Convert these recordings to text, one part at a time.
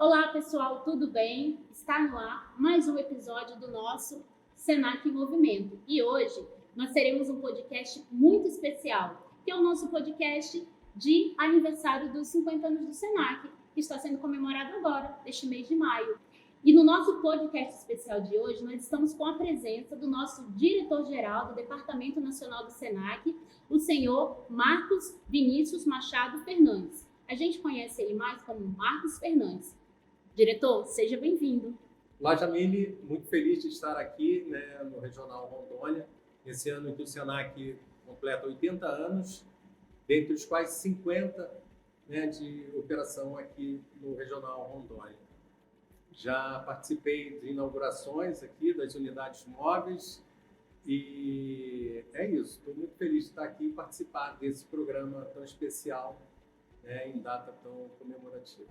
Olá, pessoal, tudo bem? Está no ar mais um episódio do nosso Senac em Movimento. E hoje nós teremos um podcast muito especial, que é o nosso podcast de aniversário dos 50 anos do Senac, que está sendo comemorado agora, neste mês de maio. E no nosso podcast especial de hoje, nós estamos com a presença do nosso diretor-geral do Departamento Nacional do Senac, o senhor Marcos Vinícius Machado Fernandes. A gente conhece ele mais como Marcos Fernandes. Diretor, seja bem-vindo. Olá, Jamile, muito feliz de estar aqui, no Regional Rondônia, esse ano em que o Senac completa 80 anos, dentre os quais 50 de operação aqui no Regional Rondônia. Já participei de inaugurações aqui das unidades móveis e é isso, estou muito feliz de estar aqui e participar desse programa tão especial, em data tão comemorativa.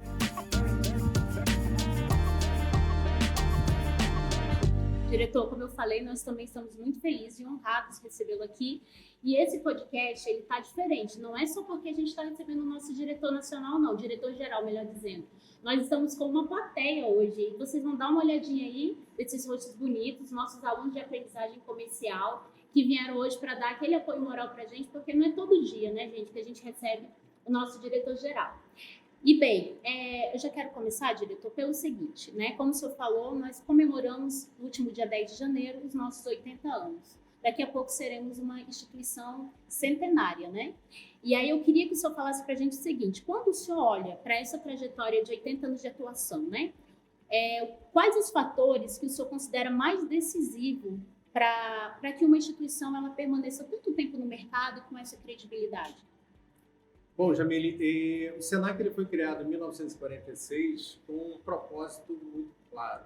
Diretor, como eu falei, nós também estamos muito felizes e honrados de recebê-lo aqui. E esse podcast, ele está diferente. Não é só porque a gente está recebendo o nosso diretor nacional, não. Diretor-geral, melhor dizendo. Nós estamos com uma plateia hoje. E vocês vão dar uma olhadinha aí desses rostos bonitos, nossos alunos de aprendizagem comercial, que vieram hoje para dar aquele apoio moral para a gente, porque não é todo dia, né, gente, que a gente recebe o nosso diretor-geral. E bem, eu já quero começar, diretor, pelo seguinte, né? Como o senhor falou, nós comemoramos no último dia 10 de janeiro os nossos 80 anos. Daqui a pouco seremos uma instituição centenária, né? E aí eu queria que o senhor falasse para a gente o seguinte, quando o senhor olha para essa trajetória de 80 anos de atuação, né? Quais os fatores que o senhor considera mais decisivo para que uma instituição ela permaneça tanto tempo no mercado com essa credibilidade? Bom, Jamile, o Senac ele foi criado em 1946 com um propósito muito claro,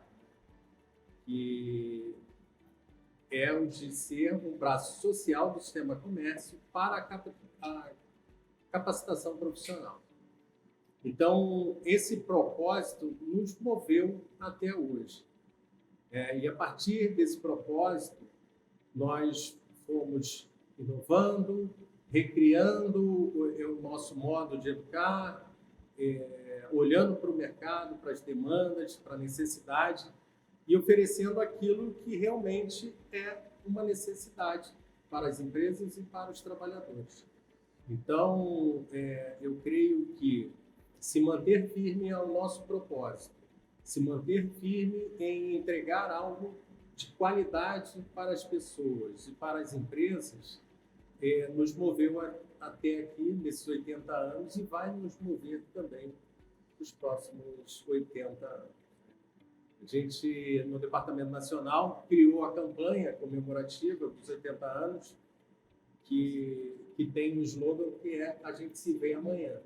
que é o de ser um braço social do sistema comércio para a capacitação profissional. Então, esse propósito nos moveu até hoje. E a partir desse propósito, nós fomos inovando, recriando o nosso modo de educar, olhando para o mercado, para as demandas, para a necessidade e oferecendo aquilo que realmente é uma necessidade para as empresas e para os trabalhadores. Então, eu creio que se manter firme ao nosso propósito, se manter firme em entregar algo de qualidade para as pessoas e para as empresas, nos moveu até aqui, nesses 80 anos, e vai nos mover também nos próximos 80 anos. A gente, no Departamento Nacional, criou a campanha comemorativa dos 80 anos, que tem um slogan que é "A gente se vê amanhã".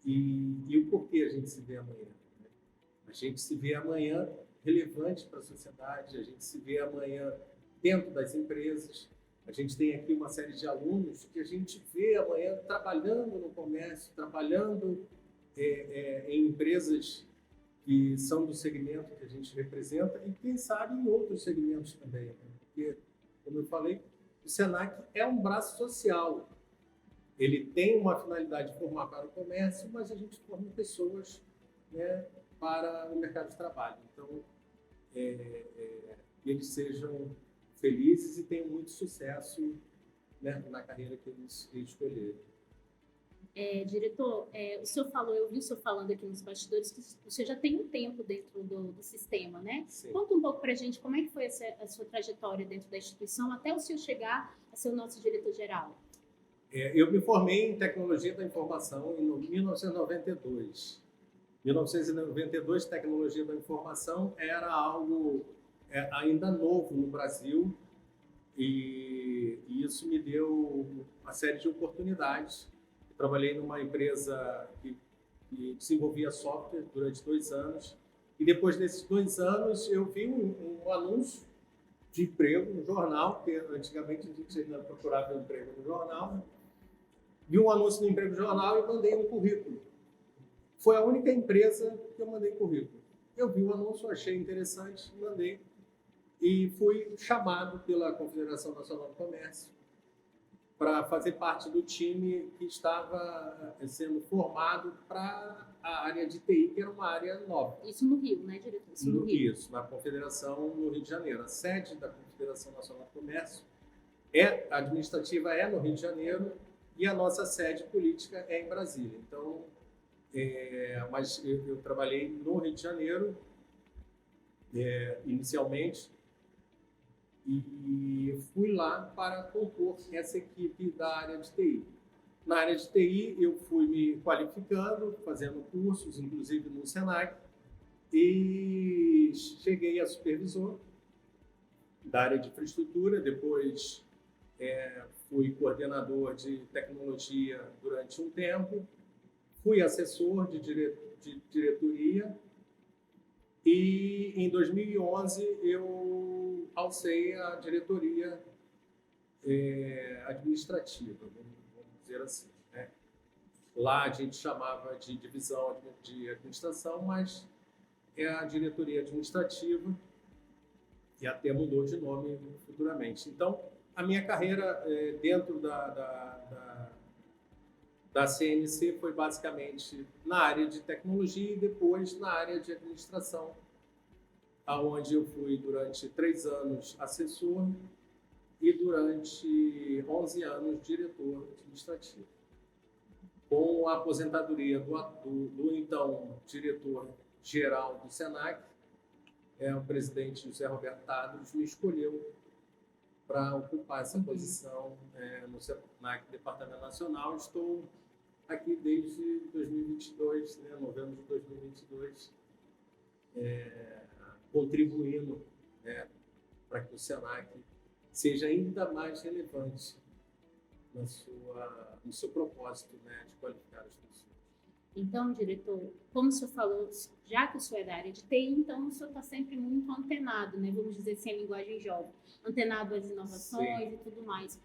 E o porquê a gente se vê amanhã? A gente se vê amanhã relevante para a sociedade, a gente se vê amanhã dentro das empresas. A gente tem aqui uma série de alunos que a gente vê amanhã trabalhando no comércio, trabalhando em empresas que são do segmento que a gente representa e, quem sabe, em outros segmentos também. Porque, como eu falei, o Senac é um braço social. Ele tem uma finalidade de formar para o comércio, mas a gente forma pessoas, para o mercado de trabalho. Então, eles sejam felizes e tenham muito sucesso, na carreira que eles escolheram. Diretor, o senhor falou, eu vi o senhor falando aqui nos bastidores que o senhor já tem um tempo dentro do sistema, né? Sim. Conta um pouco para a gente como é que foi a sua trajetória dentro da instituição até o senhor chegar a ser o nosso diretor-geral. Eu me formei em Tecnologia da Informação em 1992. 1992, Tecnologia da Informação era algo ainda novo no Brasil e isso me deu uma série de oportunidades. Eu trabalhei numa empresa que desenvolvia software durante 2 anos e depois desses 2 anos eu vi um anúncio de emprego no jornal, porque antigamente a gente ainda procurava um emprego no jornal. Vi um anúncio no emprego no jornal e mandei um currículo. Foi a única empresa que eu mandei currículo. Eu vi o anúncio, achei interessante, mandei. E fui chamado pela Confederação Nacional do Comércio para fazer parte do time que estava sendo formado para a área de TI, que era uma área nova. Isso no Rio, né, diretor? Isso no Rio. Isso, na Confederação, no Rio de Janeiro. A sede da Confederação Nacional do Comércio administrativa é no Rio de Janeiro e a nossa sede política é em Brasília. Então, mas eu trabalhei no Rio de Janeiro inicialmente e fui lá para compor essa equipe da área de TI. Na área de TI, eu fui me qualificando, fazendo cursos, inclusive no Senac, e cheguei a supervisor da área de infraestrutura. Depois fui coordenador de tecnologia durante um tempo, fui assessor de diretoria e em 2011 eu alcei a diretoria administrativa, vamos dizer assim, né? Lá a gente chamava de divisão de administração, mas é a diretoria administrativa e até mudou de nome futuramente. Então, a minha carreira dentro da CNC foi basicamente na área de tecnologia e depois na área de administração, onde eu fui durante 3 anos assessor e durante 11 anos diretor administrativo. Com a aposentadoria do então diretor-geral do Senac, o presidente José Roberto Tadros me escolheu para ocupar essa posição no Senac Departamento Nacional. Estou aqui desde 2022, novembro de 2022, contribuindo para que o Senac seja ainda mais relevante no seu propósito de qualificar as pessoas. Então, diretor, como o senhor falou, já que o senhor é da área de TI, então o senhor está sempre muito antenado, né? Vamos dizer assim, a linguagem jovem, antenado às inovações e tudo mais.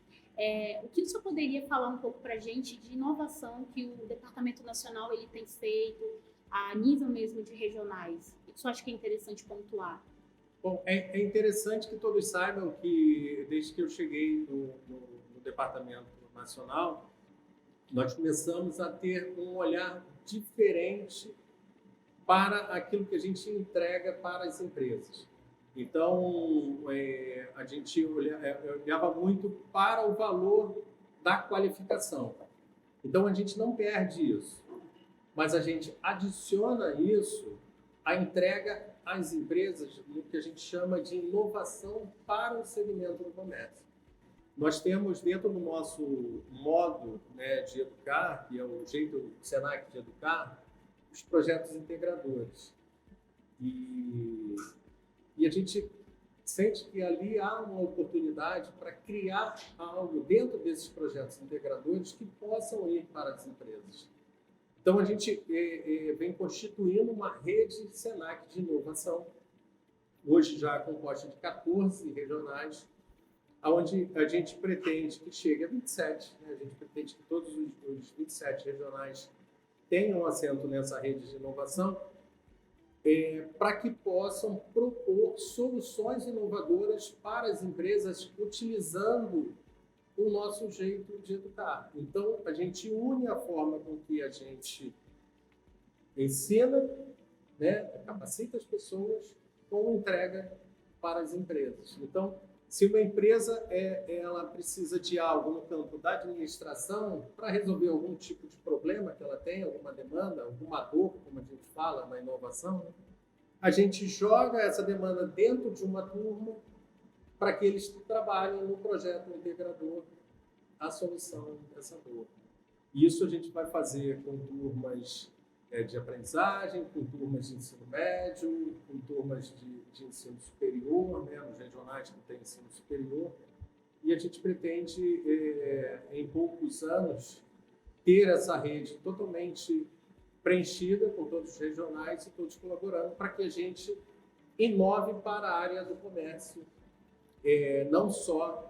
O que o senhor poderia falar um pouco para a gente de inovação que o Departamento Nacional ele tem feito a nível mesmo de regionais? O que o senhor acha que é interessante pontuar? Bom, é interessante que todos saibam que, desde que eu cheguei no Departamento Nacional, nós começamos a ter um olhar diferente para aquilo que a gente entrega para as empresas. Então, a gente olhava muito para o valor da qualificação. Então, a gente não perde isso, mas a gente adiciona isso à entrega às empresas no que a gente chama de inovação para o segmento do comércio. Nós temos dentro do nosso modo de educar, que é o jeito do Senac de educar, os projetos integradores. E a gente sente que ali há uma oportunidade para criar algo dentro desses projetos integradores que possam ir para as empresas. Então, a gente vem constituindo uma rede Senac de inovação, hoje já composta de 14 regionais, onde a gente pretende que chegue a 27, a gente pretende que todos os 27 regionais tenham assento nessa rede de inovação, para que possam propor soluções inovadoras para as empresas utilizando o nosso jeito de educar. Então, a gente une a forma com que a gente ensina, capacita as pessoas com entrega para as empresas. Então, se uma empresa ela precisa de algo no campo da administração para resolver algum tipo de problema que ela tem, alguma demanda, alguma dor, como a gente fala na inovação, a gente joga essa demanda dentro de uma turma para que eles trabalhem no projeto integrador a solução dessa dor. Isso a gente vai fazer com turmas de aprendizagem, com turmas de ensino médio, com turmas de ensino superior, nos regionais que têm ensino superior. E a gente pretende, em poucos anos, ter essa rede totalmente preenchida com todos os regionais e todos colaborando para que a gente inove para a área do comércio, não só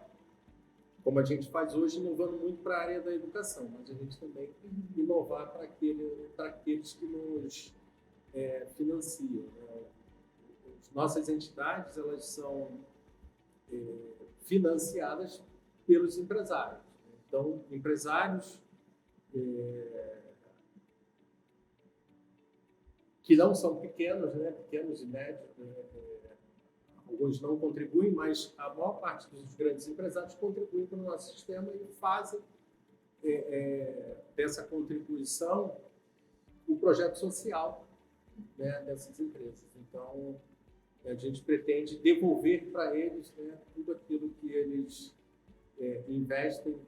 como a gente faz hoje, inovando muito para a área da educação, mas a gente também inovar para aqueles que nos financiam. Nossas entidades, elas são financiadas pelos empresários. Então, empresários que não são pequenos, né? Pequenos e médios, alguns não contribuem, mas a maior parte dos grandes empresários contribuem para o nosso sistema e fazem dessa contribuição o projeto social, né, dessas empresas. Então, a gente pretende devolver para eles, né, tudo aquilo que eles investem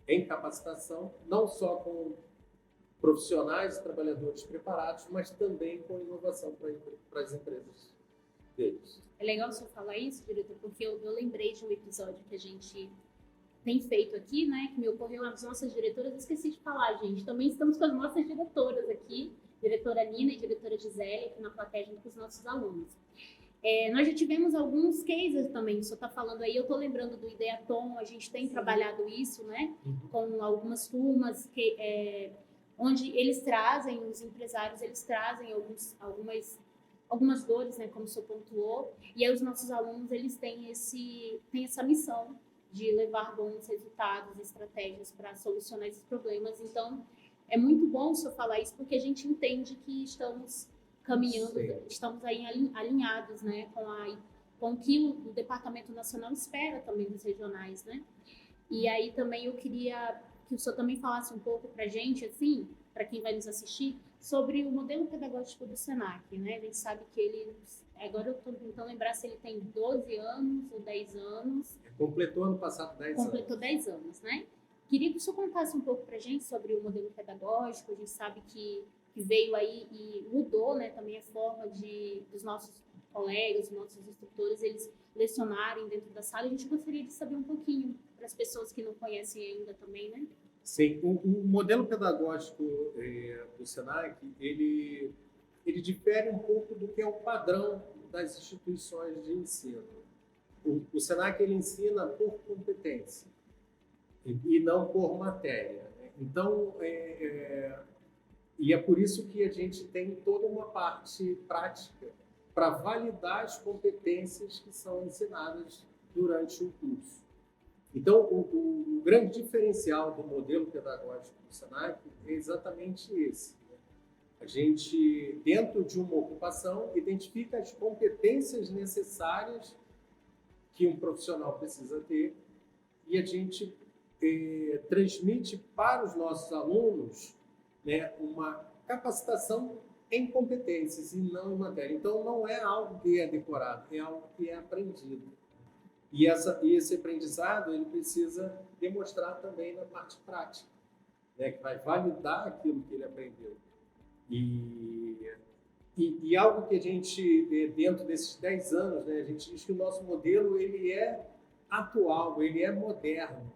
em capacitação, não só com profissionais e trabalhadores preparados, mas também com inovação para as empresas deles. É legal o senhor falar isso, diretor, porque eu lembrei de um episódio que a gente tem feito aqui, né, que me ocorreu as nossas diretoras, esqueci de falar, gente, também estamos com as nossas diretoras aqui, diretora Nina e diretora Gisele, aqui na plateia, junto com os nossos alunos. Nós já tivemos alguns cases também, o senhor está falando aí, eu estou lembrando do Ideatom, a gente tem trabalhado isso, né, com algumas turmas onde eles trazem, os empresários, eles trazem algumas dores, né, como o senhor pontuou, e aí os nossos alunos, eles têm essa missão de levar bons resultados, estratégias para solucionar esses problemas. Então, é muito bom o senhor falar isso, porque a gente entende que estamos caminhando, estamos aí alinhados, né, com o que o Departamento Nacional espera também dos regionais, né? E aí também eu queria que o senhor também falasse um pouco para a gente, assim, para quem vai nos assistir, sobre o modelo pedagógico do SENAC, né? A gente sabe que ele, agora eu estou tentando lembrar se ele tem 12 anos ou 10 anos. Completou ano passado 10 anos. Completou 10 anos, né? Queria que o senhor contasse um pouco para a gente sobre o modelo pedagógico. A gente sabe que veio aí e mudou, né, também a forma dos nossos colegas, dos nossos instrutores, eles lecionarem dentro da sala. A gente gostaria de saber um pouquinho, para as pessoas que não conhecem ainda também, né? Sim, o modelo pedagógico do SENAC, ele difere um pouco do que é o padrão das instituições de ensino. O SENAC, ele ensina por competência e não por matéria, né? Então, e é por isso que a gente tem toda uma parte prática para validar as competências que são ensinadas durante o curso. Então, o grande diferencial do modelo pedagógico do SENAC é exatamente esse. A gente, dentro de uma ocupação, identifica as competências necessárias que um profissional precisa ter e a gente transmite para os nossos alunos, né, uma capacitação em competências e não em matéria. Então, não é algo que é decorado, é algo que é aprendido. E esse aprendizado ele precisa demonstrar também na parte prática, né, que vai validar aquilo que ele aprendeu. E algo que a gente, dentro desses 10 anos, né, a gente diz que o nosso modelo ele é atual, ele é moderno.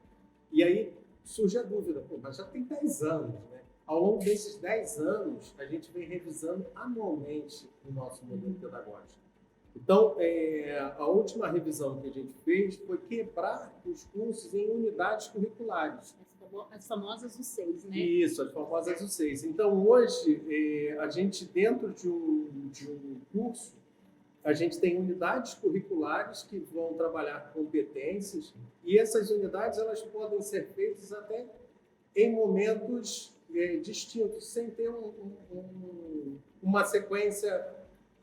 E aí surge a dúvida, mas já tem 10 anos, né? Ao longo desses 10 anos, a gente vem revisando anualmente o nosso modelo pedagógico. Então, a última revisão que a gente fez foi quebrar os cursos em unidades curriculares. As famosas U6, né? Isso, as famosas U6. Então, hoje, a gente, dentro de um curso, a gente tem unidades curriculares que vão trabalhar competências e essas unidades elas podem ser feitas até em momentos distintos, sem ter uma sequência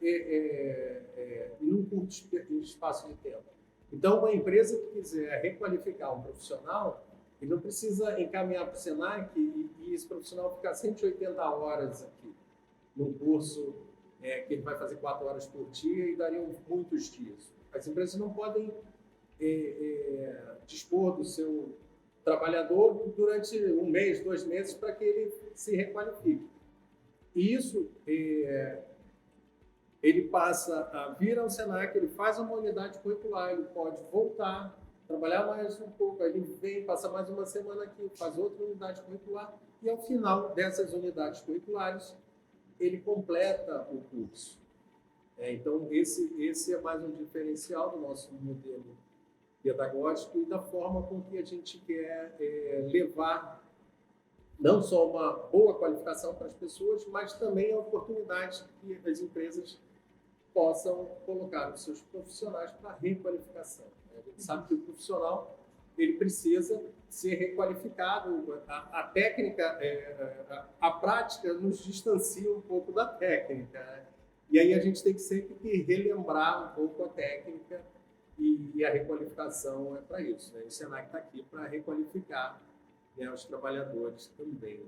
em um curto espaço de tempo. Então, uma empresa que quiser requalificar um profissional, ele não precisa encaminhar para o SENAC e esse profissional ficar 180 horas aqui num curso que ele vai fazer 4 horas por dia e dariam muitos dias. As empresas não podem dispor do seu trabalhador durante 1 mês, 2 meses, para que ele se requalifique. E isso, ele passa a vir ao SENAC, ele faz uma unidade curricular, ele pode voltar, trabalhar mais um pouco, aí ele vem, passa mais uma semana aqui, faz outra unidade curricular, e ao final dessas unidades curriculares, ele completa o curso. Então, esse é mais um diferencial do nosso modelo pedagógico e da forma com que a gente quer levar não só uma boa qualificação para as pessoas, mas também a oportunidade que as empresas possam colocar os seus profissionais para requalificação. A gente sabe que o profissional ele precisa ser requalificado. A técnica, a prática nos distancia um pouco da técnica, né? E aí a gente tem que sempre relembrar um pouco a técnica e a requalificação é para isso, né? O Senac está aqui para requalificar, né, os trabalhadores também.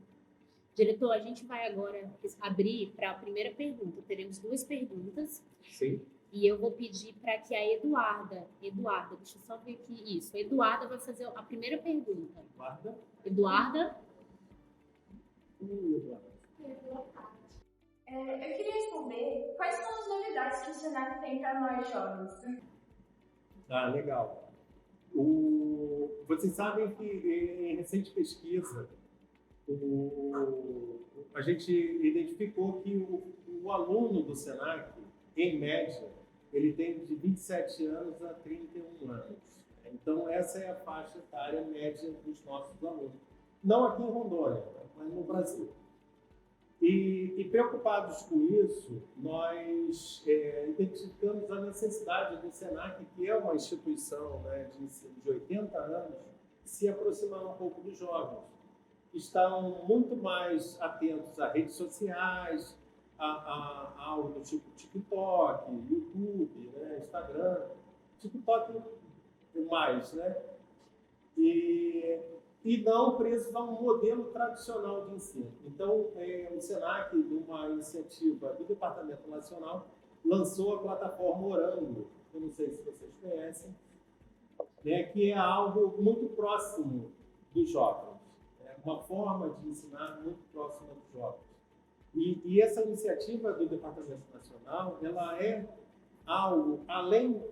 Diretor, a gente vai agora abrir para a primeira pergunta. Teremos 2 perguntas. Sim. E eu vou pedir para que a Eduarda, deixa eu só ver aqui isso. A Eduarda vai fazer a primeira pergunta. Eduarda? Eu queria saber quais são as novidades que o Senac tem para nós jovens. Ah, legal. Vocês sabem que em recente pesquisa a gente identificou que o aluno do Senac, em média, ele tem de 27 anos a 31 anos. Então, essa é a faixa etária média dos nossos alunos. Não aqui em Rondônia, mas no Brasil. E preocupados com isso, nós identificamos a necessidade do Senac, que é uma instituição, né, de ensino de 80 anos, se aproximar um pouco dos jovens. Estão muito mais atentos a redes sociais, a algo do tipo TikTok, YouTube, né, Instagram, TikTok mais, né? E não presos a um modelo tradicional de ensino. Então, o Senac, numa iniciativa do Departamento Nacional, lançou a plataforma Orango, eu não sei se vocês conhecem, né, que é algo muito próximo dos jovens, uma forma de ensinar muito próxima dos jovens. E essa iniciativa do Departamento Nacional, ela é algo, além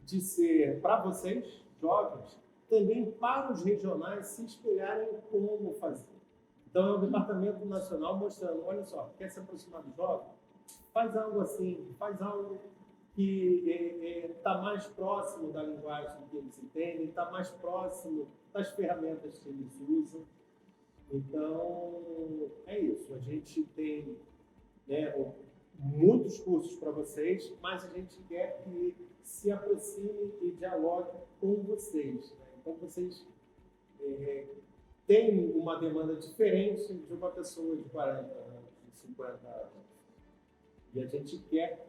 de ser para vocês, jovens, também para os regionais se espelharem como fazer. Então, é o Departamento Nacional mostrando, olha só, quer se aproximar do jovem? Faz algo assim, faz algo que está mais próximo da linguagem que eles entendem, está mais próximo das ferramentas que eles usam. Então, é isso. A gente tem, né, muitos cursos para vocês, mas a gente quer que se aproxime e dialogue com vocês, né? Então, vocês têm uma demanda diferente de uma pessoa de 40 anos, de 50 anos. E a gente quer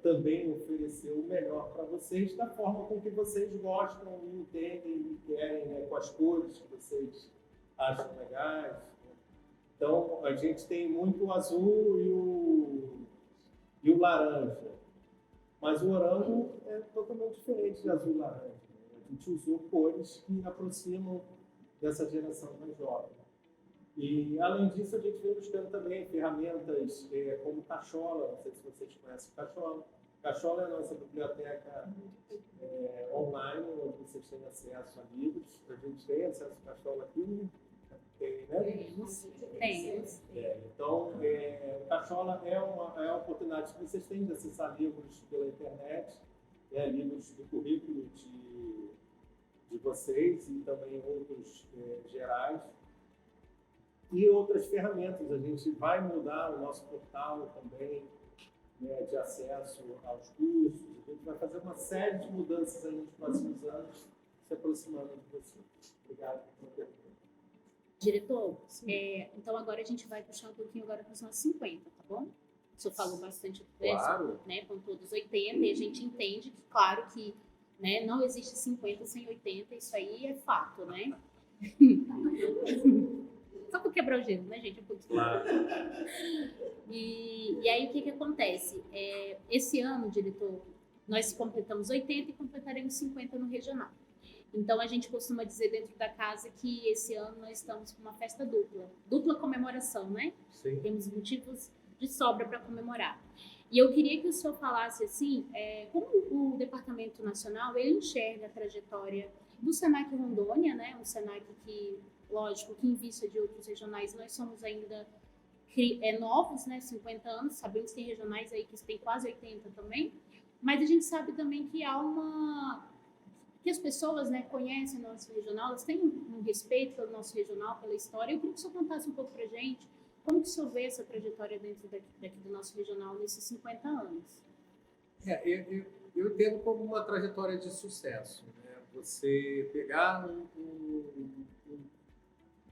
também oferecer o melhor para vocês da forma com que vocês gostam e entendem e querem, né, com as cores que vocês acham legais. Então, a gente tem muito o azul e o laranja. Mas o orango é totalmente diferente de azul e laranja. A gente usou cores que aproximam dessa geração mais jovem. E, além disso, a gente vem buscando também ferramentas como Cachola. Não sei se vocês conhecem Cachola. Cachola é a nossa biblioteca online, onde vocês têm acesso a livros. A gente tem acesso a Cachola aqui. Tem, né? Temos. Então, Cachola é uma oportunidade que vocês têm de acessar livros pela internet, livros do currículo de vocês e também outros gerais. E outras ferramentas. A gente vai mudar o nosso portal também, né, de acesso aos cursos. A gente vai fazer uma série de mudanças aí nos próximos anos, se aproximando de vocês. Obrigado pela pergunta. Diretor, então agora a gente vai puxar um pouquinho agora para os nossos 50, tá bom? O senhor falou bastante, claro, né, com todos 80, e a gente entende que, claro que, né, não existe 50 sem 80, isso aí é fato, né? Só para quebrar o gelo, né, gente? Um pouquinho. Claro. E aí, o que acontece? Esse ano, diretor, nós completamos 80 e completaremos 50 no regional. Então, a gente costuma dizer dentro da casa que esse ano nós estamos com uma festa dupla comemoração, né? Sim. Temos motivos de sobra para comemorar. E eu queria que o senhor falasse assim, como o Departamento Nacional, ele enxerga a trajetória do Senac Rondônia, né? Um Senac que, lógico, que em vista de outros regionais, nós somos ainda novos, né? 50 anos, sabemos que tem regionais aí que têm quase 80 também, mas a gente sabe também que há que as pessoas, né, conhecem o nosso regional, elas têm um respeito pelo nosso regional, pela história. Eu queria que o senhor contasse um pouco para a gente como que o senhor vê essa trajetória dentro daqui do nosso regional nesses 50 anos. Eu entendo como uma trajetória de sucesso, né? você pegar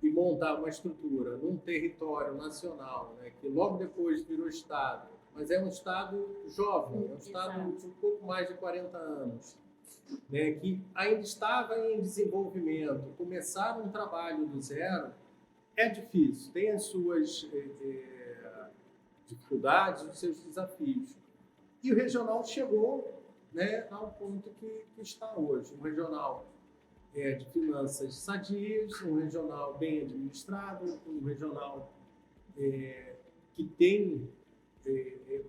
e montar uma estrutura num território nacional, né, que logo depois virou Estado, mas é um Estado jovem, é um Estado de um pouco mais de 40 anos, né, que ainda estava em desenvolvimento, começar um trabalho do zero é difícil, tem as suas dificuldades, os seus desafios. E o regional chegou, né, ao ponto que está hoje. Um regional de finanças sadias, um regional bem administrado, um regional que tem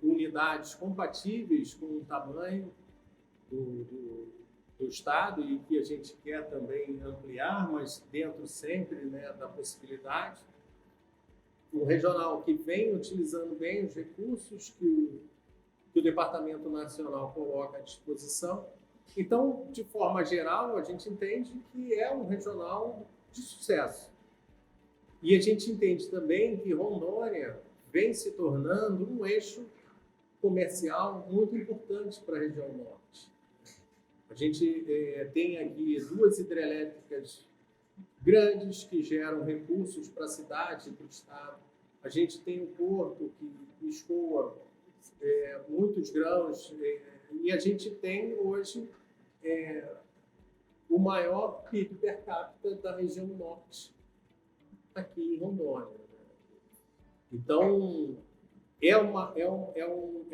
unidades compatíveis com o tamanho do Estado e que a gente quer também ampliar, mas dentro sempre, né, da possibilidade. Um regional que vem utilizando bem os recursos que o Departamento Nacional coloca à disposição. Então, de forma geral, a gente entende que é um regional de sucesso. E a gente entende também que Rondônia vem se tornando um eixo comercial muito importante para a região norte. A gente tem aqui 2 hidrelétricas grandes que geram recursos para a cidade e para o estado. A gente tem o porto que escoa muitos grãos e a gente tem hoje o maior PIB per capita da região norte aqui em Rondônia. Então, é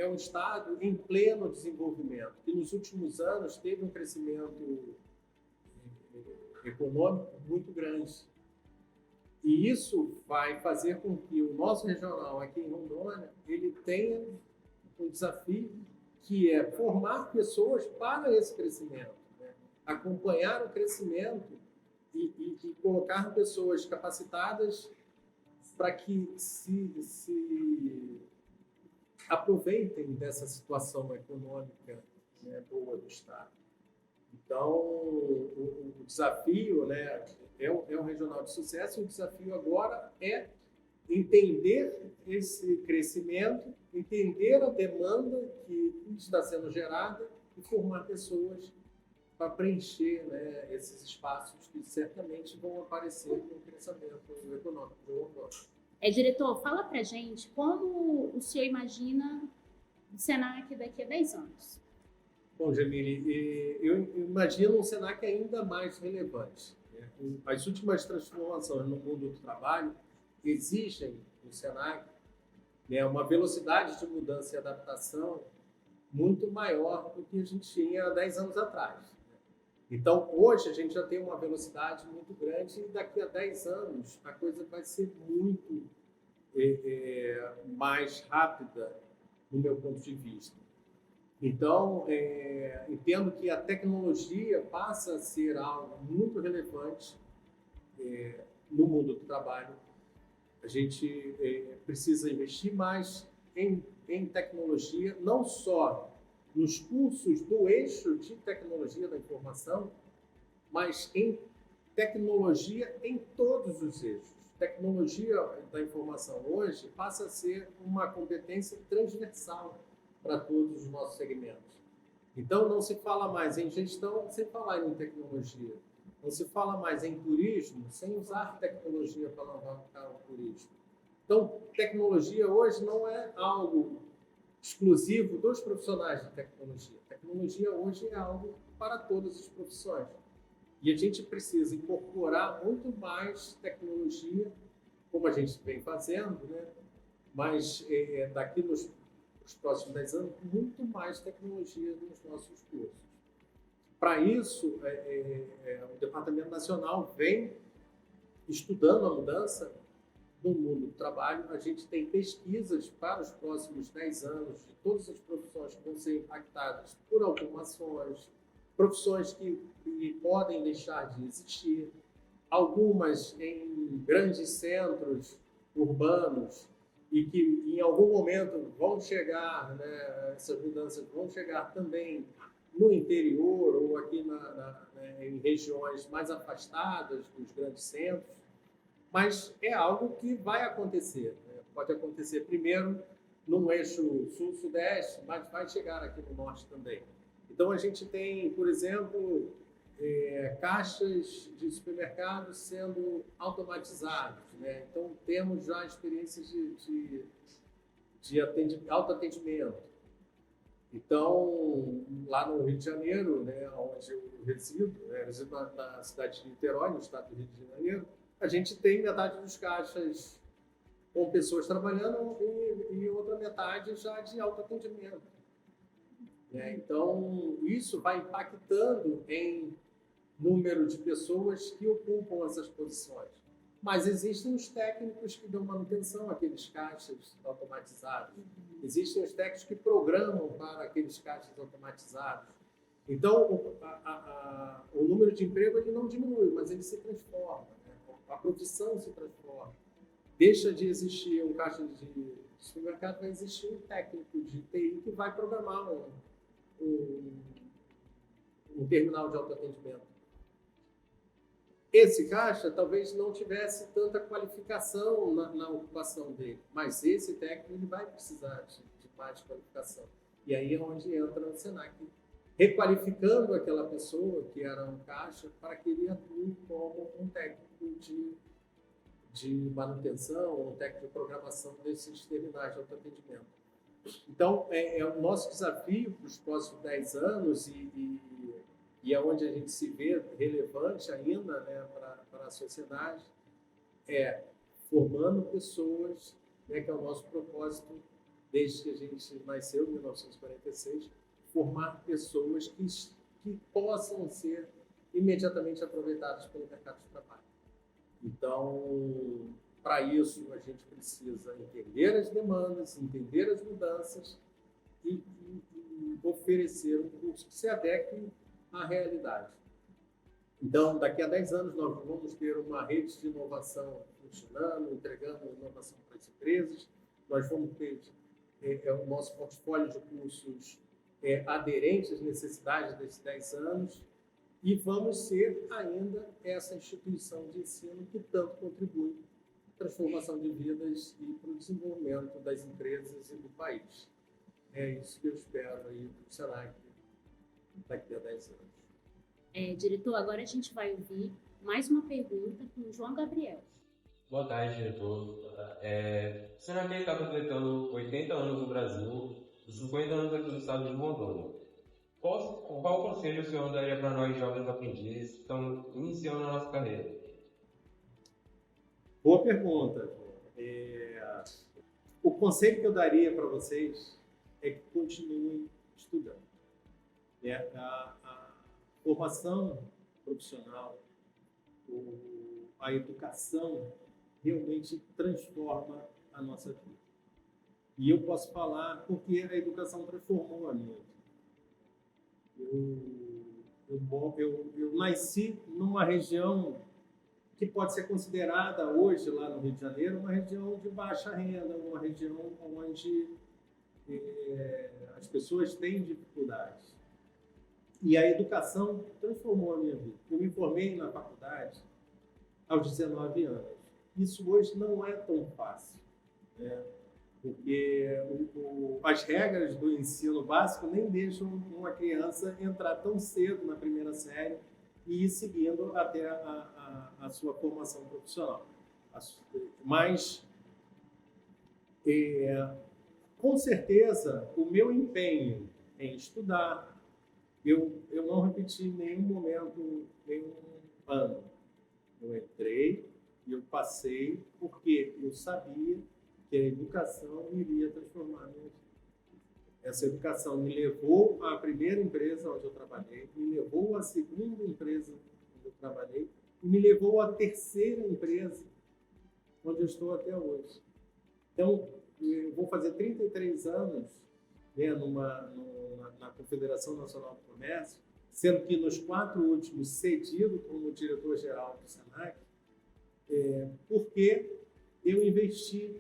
um estado em pleno desenvolvimento, que nos últimos anos teve um crescimento econômico muito grande. E isso vai fazer com que o nosso regional aqui em Rondônia ele tenha um desafio que é formar pessoas para esse crescimento, né? Acompanhar o crescimento e colocar pessoas capacitadas para que se aproveitem dessa situação econômica, né, boa do Estado. Então, o desafio, né, é um regional de sucesso, e o desafio agora é entender esse crescimento, entender a demanda que está sendo gerada e formar pessoas para preencher, né, esses espaços que certamente vão aparecer com o crescimento econômico do Rondônia. Diretor, fala para a gente como o senhor imagina o Senac daqui a 10 anos. Bom, Jamile, eu imagino um Senac ainda mais relevante. As últimas transformações no mundo do trabalho exigem do Senac, né, uma velocidade de mudança e adaptação muito maior do que a gente tinha há 10 anos atrás. Então, hoje a gente já tem uma velocidade muito grande e daqui a 10 anos a coisa vai ser muito mais rápida, no meu ponto de vista. Então, entendo que a tecnologia passa a ser algo muito relevante no mundo do trabalho. A gente precisa investir mais em tecnologia, não só nos cursos do eixo de tecnologia da informação, mas em tecnologia em todos os eixos. Tecnologia da informação hoje passa a ser uma competência transversal para todos os nossos segmentos. Então, não se fala mais em gestão sem falar em tecnologia. Não se fala mais em turismo sem usar tecnologia para alavancar o turismo. Então, tecnologia hoje não é algo exclusivo dos profissionais de tecnologia. Tecnologia hoje é algo para todas as profissões. E a gente precisa incorporar muito mais tecnologia, como a gente vem fazendo, né? Mas daqui nos próximos 10 anos, muito mais tecnologia nos nossos cursos. Para isso, o Departamento Nacional vem estudando a mudança no mundo do trabalho. A gente tem pesquisas para os próximos 10 anos de todas as profissões que vão ser impactadas por automações, profissões que podem deixar de existir, algumas em grandes centros urbanos e que em algum momento vão chegar, né, essas mudanças vão chegar também no interior ou aqui em regiões mais afastadas dos grandes centros, mas é algo que vai acontecer, né? Pode acontecer primeiro no eixo sul-sudeste, mas vai chegar aqui no norte também. Então a gente tem, por exemplo, caixas de supermercados sendo automatizados, né? Então, temos já experiências de autoatendimento. Então, lá no Rio de Janeiro, né, onde eu resido na cidade de Niterói, no estado do Rio de Janeiro, a gente tem metade dos caixas com pessoas trabalhando e outra metade já de autoatendimento. Então, isso vai impactando em número de pessoas que ocupam essas posições. Mas existem os técnicos que dão manutenção àqueles caixas automatizados. Existem os técnicos que programam para aqueles caixas automatizados. Então, o número de emprego ele não diminui, mas ele se transforma, né? A profissão se transforma. Deixa de existir um caixa de supermercado, vai existir um técnico de TI que vai programar um terminal de autoatendimento. Esse caixa talvez não tivesse tanta qualificação na ocupação dele, mas esse técnico ele vai precisar de mais qualificação. E aí é onde entra o Senac, requalificando aquela pessoa que era um caixa para que ele atue como um técnico de manutenção, um técnico de programação desses terminais de autoatendimento. Então, é o nosso desafio para os próximos 10 anos e é onde a gente se vê relevante ainda, né, para a sociedade, formando pessoas, né, que é o nosso propósito desde que a gente nasceu, em 1946, formar pessoas que possam ser imediatamente aproveitadas pelo mercado de trabalho. Então, para isso, a gente precisa entender as demandas, entender as mudanças e oferecer um curso que se adeque à realidade. Então, daqui a 10 anos, nós vamos ter uma rede de inovação funcionando, entregando inovação para as empresas. Nós vamos ter o nosso portfólio de cursos aderente às necessidades desses 10 anos e vamos ser ainda essa instituição de ensino que tanto contribui para a transformação de vidas e para o desenvolvimento das empresas e do país. É isso que eu espero aí do Senac daqui a 10 anos. Diretor, agora a gente vai ouvir mais uma pergunta com o João Gabriel. Boa tarde, diretor. O Senac está completando 80 anos no Brasil e 50 anos aqui no estado de Rondônia. Qual conselho o senhor daria para nós jovens aprendizes que estão iniciando a nossa carreira? Boa pergunta. O conselho que eu daria para vocês é que continuem estudando. A formação profissional, a educação realmente transforma a nossa vida. E eu posso falar porque a educação transformou a minha vida. Eu nasci numa região que pode ser considerada hoje, lá no Rio de Janeiro, uma região de baixa renda, uma região onde as pessoas têm dificuldades. E a educação transformou a minha vida. Eu me formei na faculdade aos 19 anos. Isso hoje não é tão fácil, né? Porque as regras do ensino básico nem deixam uma criança entrar tão cedo na primeira série e ir seguindo até a sua formação profissional. Mas, com certeza, o meu empenho em estudar, eu não repeti em nenhum momento, nenhum ano. Eu entrei e eu passei porque eu sabia que a educação iria transformar a minha vida. Essa educação me levou à primeira empresa onde eu trabalhei, me levou à segunda empresa onde eu trabalhei e me levou à terceira empresa onde eu estou até hoje. Então, eu vou fazer 33 anos, né, na Confederação Nacional do Comércio, sendo que nos 4 últimos cedido como diretor-geral do Senac, porque eu investi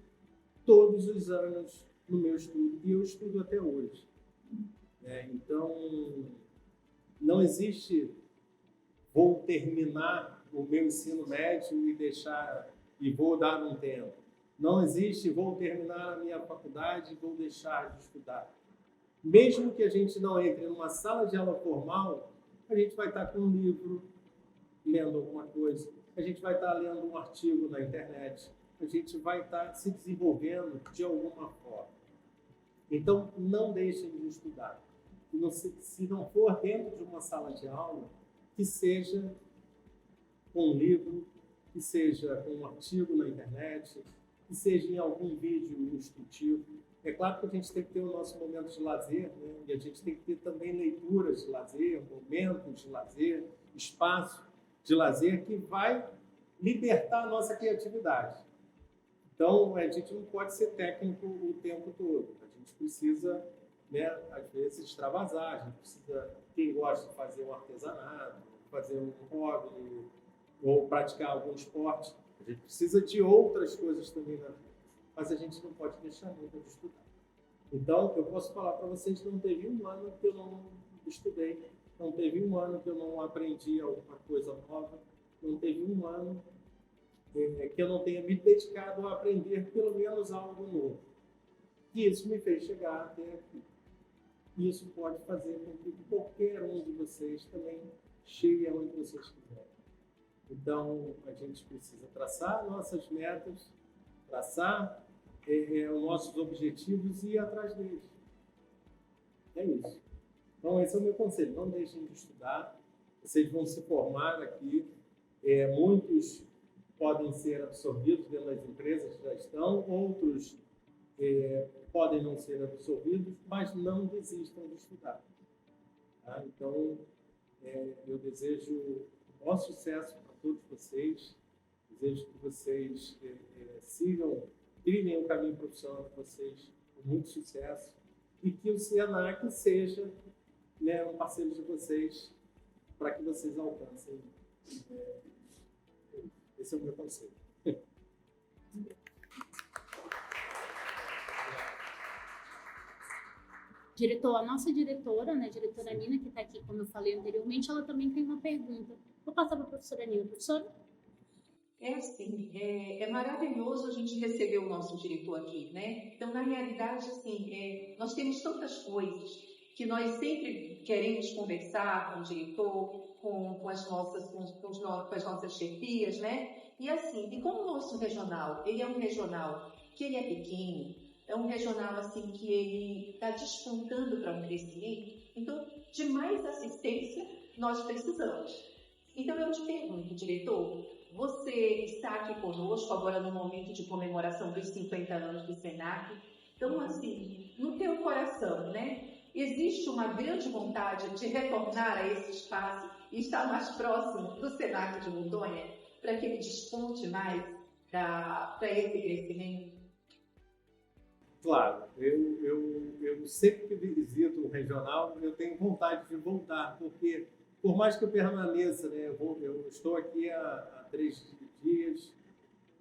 todos os anos no meu estudo e eu estudo até hoje. Então, não existe vou terminar o meu ensino médio e vou dar um tempo. Não existe vou terminar a minha faculdade e vou deixar de estudar. Mesmo que a gente não entre numa sala de aula formal, a gente vai estar com um livro, lendo alguma coisa, a gente vai estar lendo um artigo na internet, a gente vai estar se desenvolvendo de alguma forma. Então, não deixem de estudar. Se não for dentro de uma sala de aula, que seja com um livro, que seja com um artigo na internet, que seja em algum vídeo instrutivo. É claro que a gente tem que ter o nosso momento de lazer, né? E a gente tem que ter também leituras de lazer, momentos de lazer, espaço de lazer que vai libertar a nossa criatividade. Então, a gente não pode ser técnico o tempo todo. A gente precisa, né, às vezes, extravasar. A gente precisa, quem gosta de fazer um artesanato, fazer um hobby ou praticar algum esporte, a gente precisa de outras coisas também na vida. Mas a gente não pode deixar nunca de estudar. Então, eu posso falar para vocês, não teve um ano que eu não estudei, não teve um ano que eu não aprendi alguma coisa nova, não teve um ano que eu não tenha me dedicado a aprender pelo menos algo novo. E isso me fez chegar até aqui. Isso pode fazer com que qualquer um de vocês também chegue aonde vocês quiserem. Então, a gente precisa traçar nossas metas, traçar os nossos objetivos e ir atrás deles. É isso. Então, esse é o meu conselho. Não deixem de estudar. Vocês vão se formar aqui. Muitos podem ser absorvidos pelas empresas que já estão, outros podem não ser absorvidos, mas não desistam de estudar. Tá? Então, eu desejo o maior sucesso para todos vocês. Desejo que vocês trilhem o caminho profissional de vocês com muito sucesso e que o Senac seja, né, um parceiro de vocês para que vocês alcancem. Esse é o meu conselho. Diretor, a nossa diretora, né, a diretora Nina, que está aqui, como eu falei anteriormente, ela também tem uma pergunta. Vou passar para a professora Nina. Professora? Assim, é maravilhoso a gente receber o nosso diretor aqui, né? Então, na realidade, assim, nós temos tantas coisas que nós sempre queremos conversar com o diretor, com as nossas chefias, né? E assim, e como o nosso regional, ele é um regional que ele é pequeno, é um regional assim que ele está despontando para um crescimento, então, de mais assistência nós precisamos. Então, eu te pergunto, diretor, você está aqui conosco agora no momento de comemoração dos 50 anos do Senac. Então, assim, no teu coração, né, existe uma grande vontade de retornar a esse espaço e estar mais próximo do Senac de Rondônia para que ele desponte mais para esse crescimento? Claro, eu sempre que visito o regional, eu tenho vontade de voltar, porque por mais que eu permaneça, né, eu estou aqui há 3 dias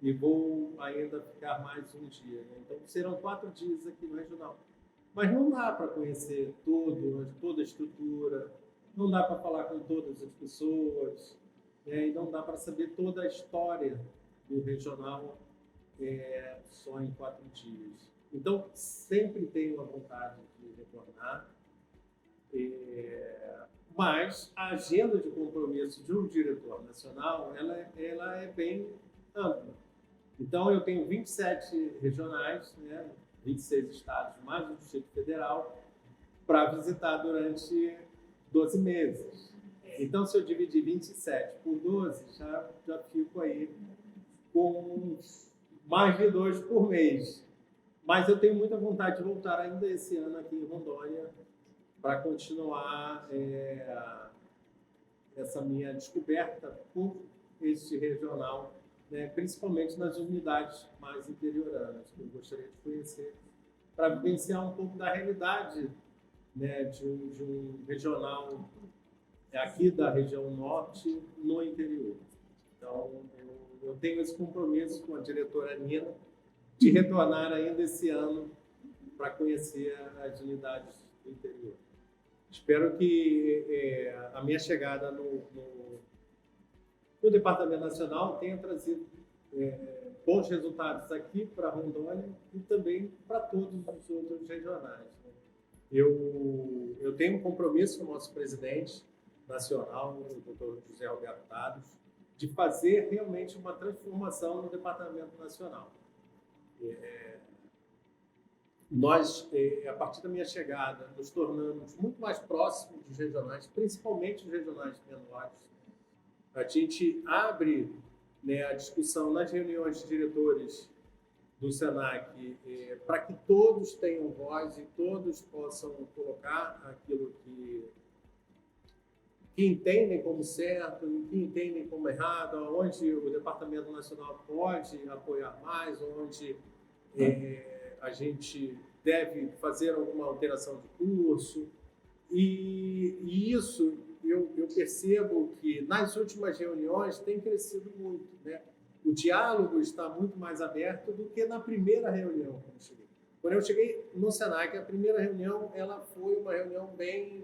e vou ainda ficar mais um dia. Né? Então, serão 4 dias aqui no regional. Mas não dá para conhecer toda a estrutura, não dá para falar com todas as pessoas, né? E não dá para saber toda a história do regional só em 4 dias. Então, sempre tenho a vontade de retornar. Mas a agenda de compromisso de um diretor nacional, ela é bem ampla. Então, eu tenho 27 regionais, né, 26 estados, mais o Distrito Federal, para visitar durante 12 meses. Então, se eu dividir 27 por 12, já fico aí com mais de 2 por mês. Mas eu tenho muita vontade de voltar ainda esse ano aqui em Rondônia, para continuar essa minha descoberta por este regional, né, principalmente nas unidades mais interioranas, que eu gostaria de conhecer, para vivenciar um pouco da realidade, né, de um regional aqui da região norte no interior. Então, eu tenho esse compromisso com a diretora Nina de retornar ainda esse ano para conhecer as unidades do interior. Espero que a minha chegada no Departamento Nacional tenha trazido bons resultados aqui para Rondônia e também para todos os outros regionais. Né? Eu tenho um compromisso com o nosso presidente nacional, o doutor José Roberto Tados, de fazer realmente uma transformação no Departamento Nacional. Nós, a partir da minha chegada, nos tornamos muito mais próximos dos regionais, principalmente os regionais menores. A gente abre, né, a discussão nas reuniões de diretores do SENAC para que todos tenham voz e todos possam colocar aquilo que entendem como certo, que entendem como errado, onde o Departamento Nacional pode apoiar mais, onde a gente deve fazer alguma alteração de curso. E isso eu percebo que nas últimas reuniões tem crescido muito, né? O diálogo está muito mais aberto do que na primeira reunião quando eu cheguei. Quando eu cheguei no SENAC, a primeira reunião ela foi uma reunião bem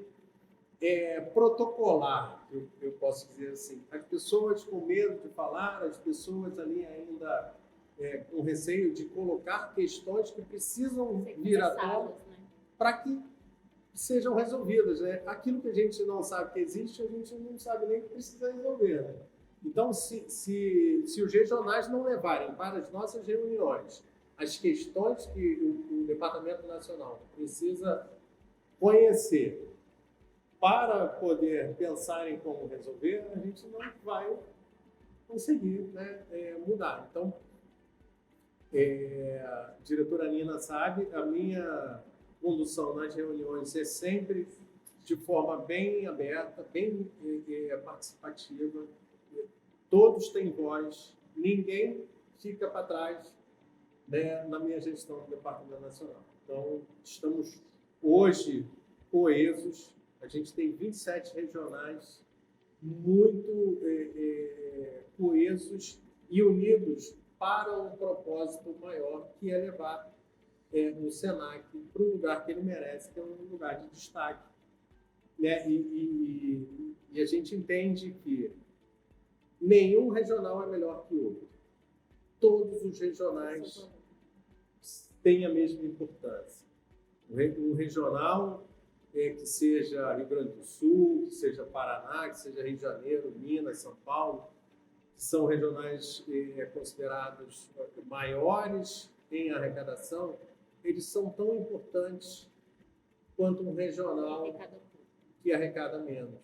protocolar, eu posso dizer assim. As pessoas com medo de falar, as pessoas ali ainda com receio de colocar questões que precisam vir à tona para que sejam resolvidas, né? Aquilo que a gente não sabe que existe, a gente não sabe nem que precisa resolver, né? Então, se os regionais não levarem para as nossas reuniões as questões que o Departamento Nacional precisa conhecer para poder pensar em como resolver, a gente não vai conseguir, né, mudar. Então, a diretora Nina sabe, a minha condução nas reuniões é sempre de forma bem aberta, bem participativa. Todos têm voz, ninguém fica para trás, né, na minha gestão do Departamento Nacional. Então, estamos hoje coesos, a gente tem 27 regionais muito coesos e unidos para um propósito maior, que é levar o SENAC para o lugar que ele merece, que é um lugar de destaque, né? E a gente entende que nenhum regional é melhor que o outro. Todos os regionais têm a mesma importância. Um regional que seja Rio Grande do Sul, que seja Paraná, que seja Rio de Janeiro, Minas, São Paulo, que são regionais considerados maiores em arrecadação, eles são tão importantes quanto um regional que arrecada menos.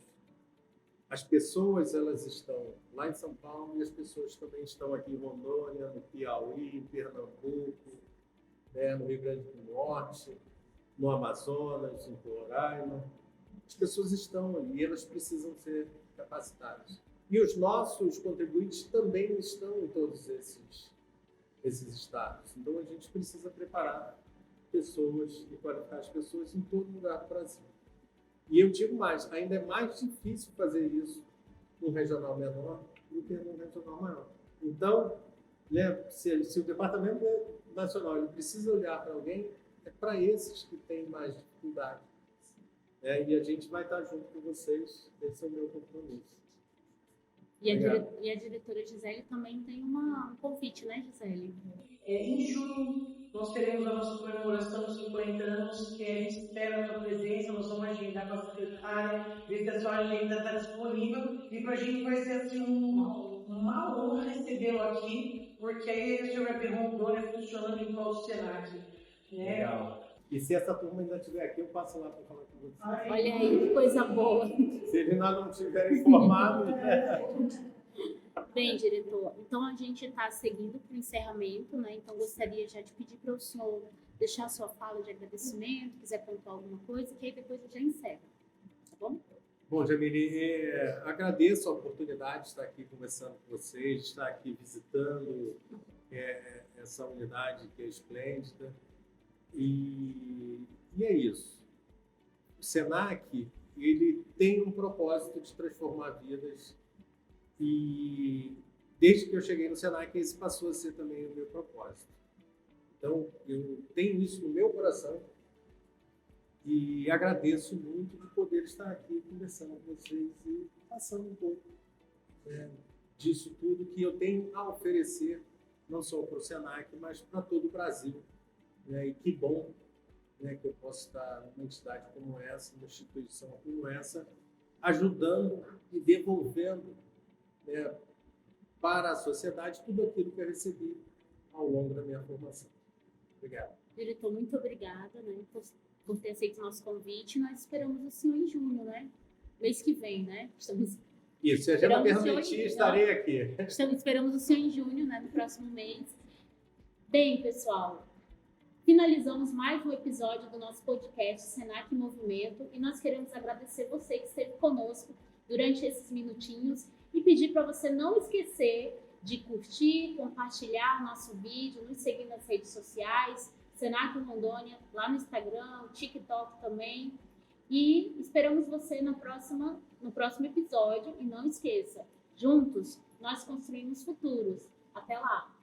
As pessoas, elas estão lá em São Paulo e as pessoas também estão aqui em Rondônia, no Piauí, em Pernambuco, né, no Rio Grande do Norte, no Amazonas, em Roraima. As pessoas estão ali e elas precisam ser capacitadas. E os nossos contribuintes também estão em todos esses estados. Então, a gente precisa preparar pessoas e qualificar as pessoas em todo lugar do Brasil. E eu digo mais, ainda é mais difícil fazer isso num regional menor do que num regional maior. Então, né, se o Departamento Nacional ele precisa olhar para alguém, é para esses que têm mais dificuldade. E a gente vai estar junto com vocês, esse é o meu compromisso. E a diretora Gisele também tem um convite, né, Gisele? Em junho, nós teremos a nossa comemoração dos 50 anos, que a gente espera a sua presença, nós vamos agendar com a secretária, ver se a sua agenda está disponível, e para a gente vai ser assim, uma honra recebê-lo aqui, porque aí a gente vai ver Rondônia funcionando igual o SENAC. Né? Legal. E se essa turma ainda estiver aqui, eu passo lá para falar com vocês. Olha aí, que coisa boa. Se eles não estiverem informados... Bem, diretor, então a gente está seguindo para o encerramento, né? Então gostaria já de pedir para o senhor deixar a sua fala de agradecimento, quiser pontuar alguma coisa, que aí depois eu já encerro, tá bom? Bom, Jamile, agradeço a oportunidade de estar aqui conversando com vocês, de estar aqui visitando essa unidade que é esplêndida. E é isso. O SENAC, ele tem um propósito de transformar vidas e desde que eu cheguei no SENAC, esse passou a ser também o meu propósito. Então, eu tenho isso no meu coração e agradeço muito de poder estar aqui conversando com vocês e passando um pouco disso tudo que eu tenho a oferecer, não só para o SENAC, mas para todo o Brasil. E que bom, né, que eu posso estar numa entidade como essa, numa instituição como essa, ajudando e devolvendo, né, para a sociedade tudo aquilo que eu recebi ao longo da minha formação. Obrigado. Diretor, muito obrigada, né, por ter aceito o nosso convite. Nós esperamos o senhor em junho, né? Mês que vem, né? Isso, se a gente me Esperamos o senhor permitir, em- estarei aqui. Esperamos o senhor em junho, né? No próximo mês. Bem, pessoal, finalizamos mais um episódio do nosso podcast Senac em Movimento e nós queremos agradecer você que esteve conosco durante esses minutinhos e pedir para você não esquecer de curtir, compartilhar o nosso vídeo, nos seguir nas redes sociais, Senac Rondônia, lá no Instagram, TikTok também. E esperamos você no próximo episódio. E não esqueça, juntos nós construímos futuros. Até lá!